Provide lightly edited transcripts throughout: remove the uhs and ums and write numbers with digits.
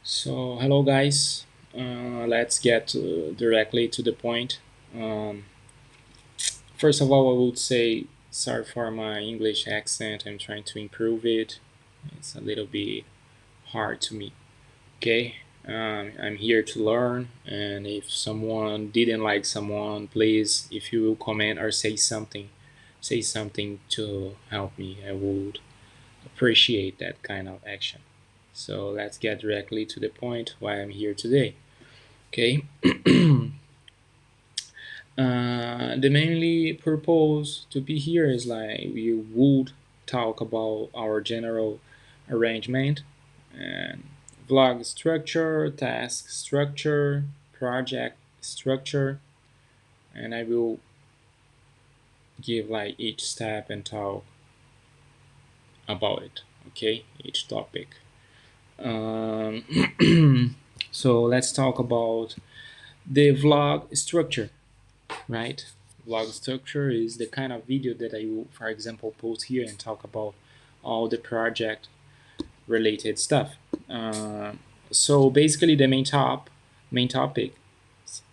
So, hello guys. Let's get directly to the point. Um, First of all, I would say sorry for my English accent. I'm trying to improve it. It's a little bit hard to me. Okay, I'm here to learn, and if someone didn't like someone, please, if you will comment or say something to help me. I would appreciate that kind of action. So let's get directly to the point why I'm here today. Okay. The mainly purpose to be here is like we would talk about our general arrangement and vlog structure, task structure, project structure, and I will give like each step and talk about it. Okay, each topic. So let's talk about the vlog structure, right? Vlog structure is the kind of video that I will, for example, post here and talk about all the project related stuff. Uh, so basically, the main topic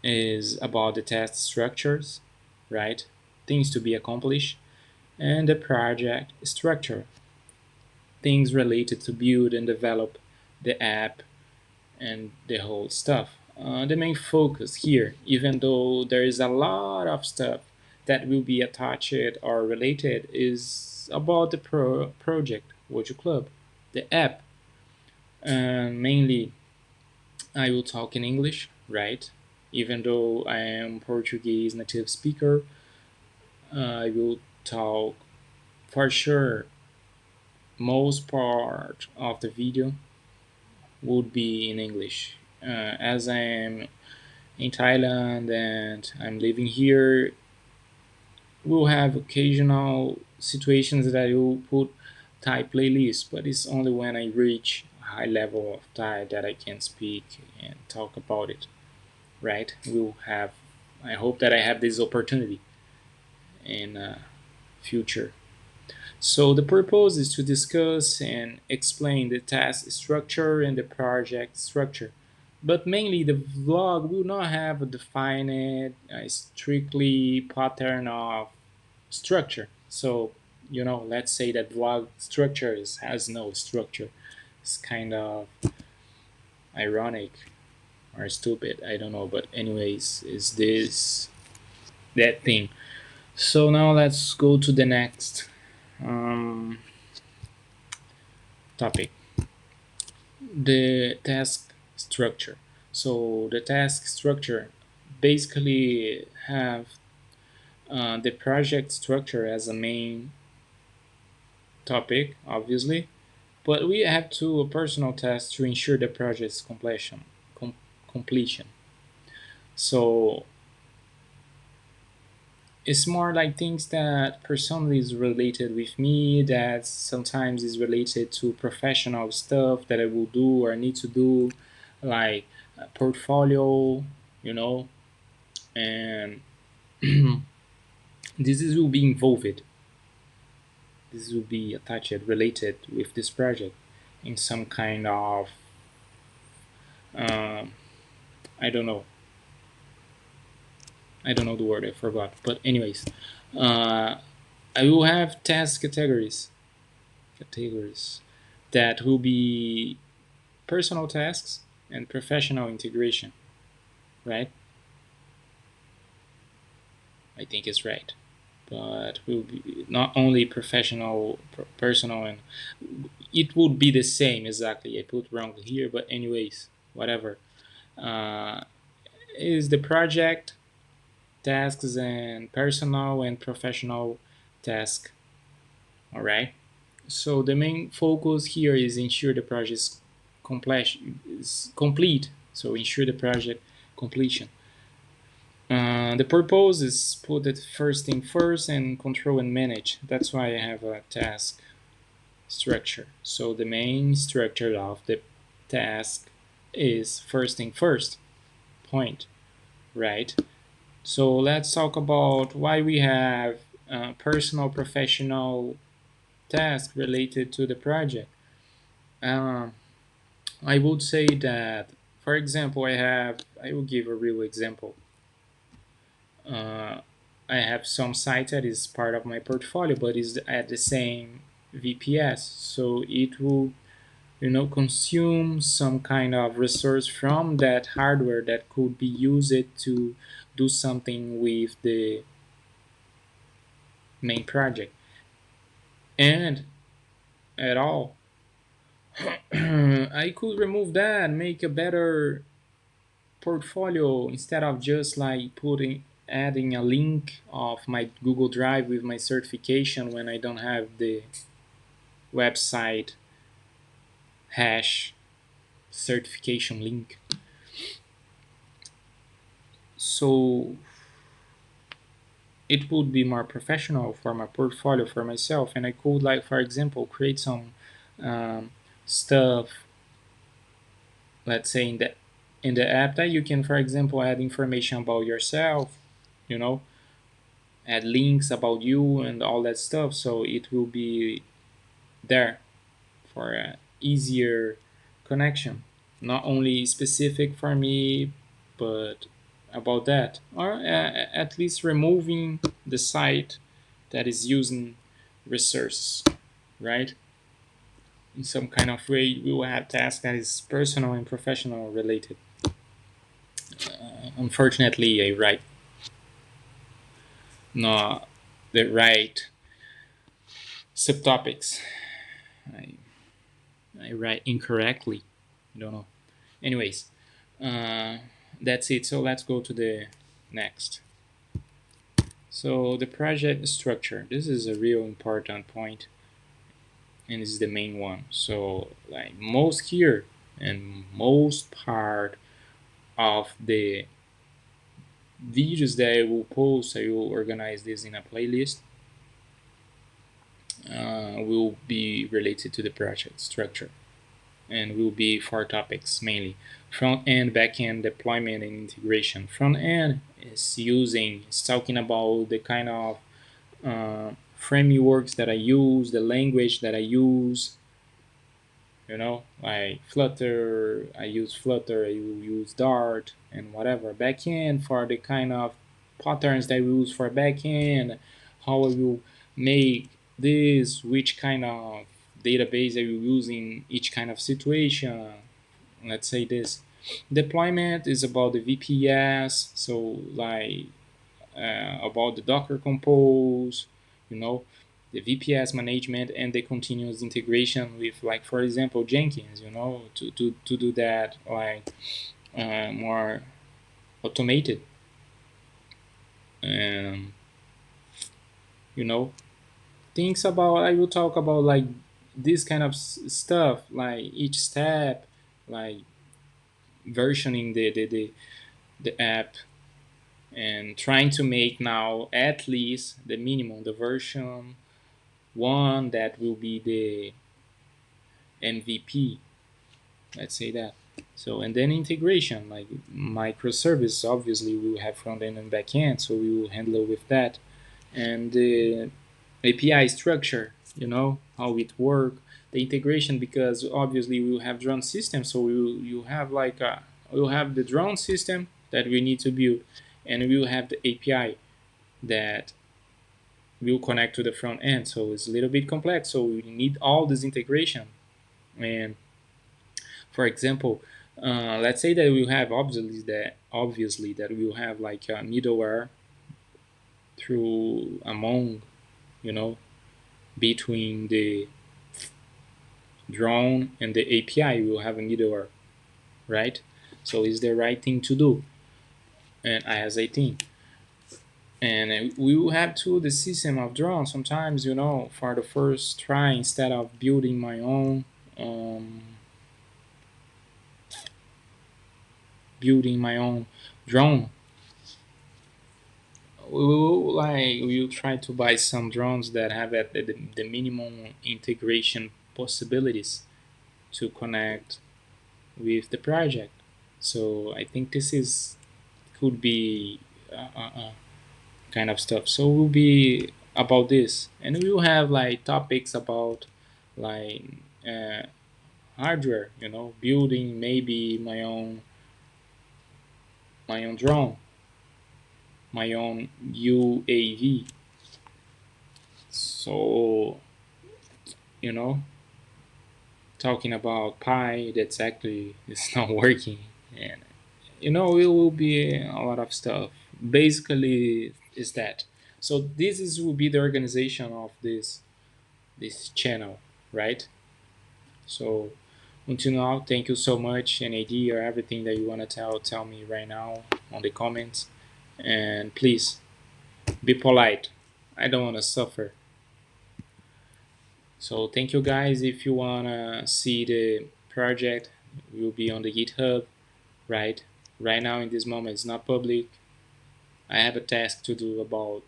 is about the task structures, right? Things to be accomplished, and the project structure, things related to build and develop the app and the whole stuff. The main focus here, even though there is a lot of stuff that will be attached or related, is about the project WoJo Club, the app. And mainly, I will talk in English, right? Even though I am Portuguese native speaker, I will talk for sure. Most part of the video would be in English, as I am in Thailand and I'm living here. We'll have occasional situations that I will put Thai playlist, but it's only when I reach a high level of Thai that I can speak and talk about it. Right? We'll have. I hope that I have this opportunity in future. So the purpose is to discuss and explain the task structure and the project structure. But mainly the vlog will not have a defined, strictly pattern of structure. So, let's say that vlog structure has no structure. It's kind of ironic or stupid, I don't know. But anyways, is this that thing? So now let's go to the next um, topic. The task structure. So the task structure basically have the project structure as a main topic, obviously, but we have two personal tasks to ensure the project's completion. So it's more like things that personally is related with me, that sometimes is related to professional stuff that I will do or need to do, like a portfolio, you know, and this is will be involved. This will be attached, related with this project in some kind of, um, I don't know, I don't know the word, I forgot. But anyways, uh, I will have task categories that will be personal tasks and professional integration, right? I think it's right. But will be not only professional, personal, and it would be the same exactly. I put wrong here, but anyways, whatever. Uh, is the project tasks and personal and professional task. All right. So the main focus here is ensure the project is complete. So ensure the project completion. The purpose is put it first thing first and control and manage. That's why I have a task structure. So the main structure of the task is first thing first point, right? So let's talk about why we have personal professional tasks related to the project. Um, I would say that, for example, I will give a real example. uh, I have some sites that is part of my portfolio, but is at the same VPS. So it will, consume some kind of resource from that hardware that could be used to do something with the main project. And at all, I could remove that, make a better portfolio instead of just like putting adding a link of my Google Drive with my certification when I don't have the website hash certification link. So it would be more professional for my portfolio for myself, and I could, like, for example, create some stuff, let's say in the app, that you can, for example, add information about yourself, you know add links about you and all that stuff, so it will be there for a easier connection, not only specific for me, but about that, or at least removing the site that is using resources, right? In some kind of way, we will have tasks that is personal and professional related. Unfortunately, I write not the right subtopics. I, I write incorrectly. I don't know. Anyways, uh, that's it. So let's go to the next. So the project structure. This is a real important point, and this is the main one. So like most here and most part of the videos that I will post, I will organize this in a playlist. Will be related to the project structure, and will be four topics mainly: front end, back end, deployment, and integration. Front end is talking about the kind of frameworks that I use, the language that I use. Like Flutter, I use Flutter, I will use Dart, and whatever. Backend for the kind of patterns that we use for backend, how I will make this, which kind of database I will use in each kind of situation. Let's say this. Deployment is about the VPS, so like about the Docker Compose, you know, the VPS management and the continuous integration with, like, for example, Jenkins, to do that, like, more automated. Um, you know, things about, I will talk about like this kind of stuff, like each step, like versioning the app, and trying to make now at least the minimum, the version one that will be the MVP, let's say that. So, and then integration, like microservice, obviously we will have front end and back end, so we will handle with that. And the API structure, how it work, the integration, because obviously we will have drone system, so you have like we'll have the drone system that we need to build, and we will have the API that will connect to the front end. So it's a little bit complex. So we need all this integration. And for example, let's say that we have obviously that we will have like a middleware through among, you know between the drone and the API. We will have a middleware, right? So it's the right thing to do, and as I think. And we will have to the system of drone sometimes, for the first try, instead of building my own, um, drone. We will try to buy some drones that have the minimum integration possibilities to connect with the project. So I think this is could be kind of stuff. So we'll be about this, and we will have like topics about like hardware, building maybe my own drone, my own UAV. So, you know, talking about Pi, that's actually it's not working, and it will be a lot of stuff. Basically, is that. So this is will be the organization of this channel, right? So until now, thank you so much. An idea or everything that you wanna tell me right now on the comments, and please be polite. I don't wanna suffer. So thank you guys. If you wanna see the project, it will be on the GitHub, right? Right now in this moment, it's not public. I have a task to do about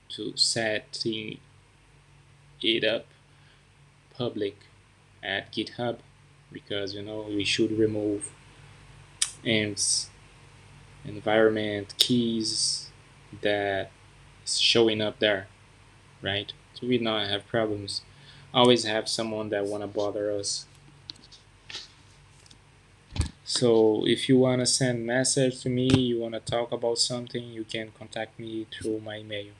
to setting it up public at GitHub because we should remove amps environment keys that is showing up there, right? So we not have problems. Always have someone that wanna bother us. So if you wanna send message to me, you wanna talk about something, you can contact me through my email.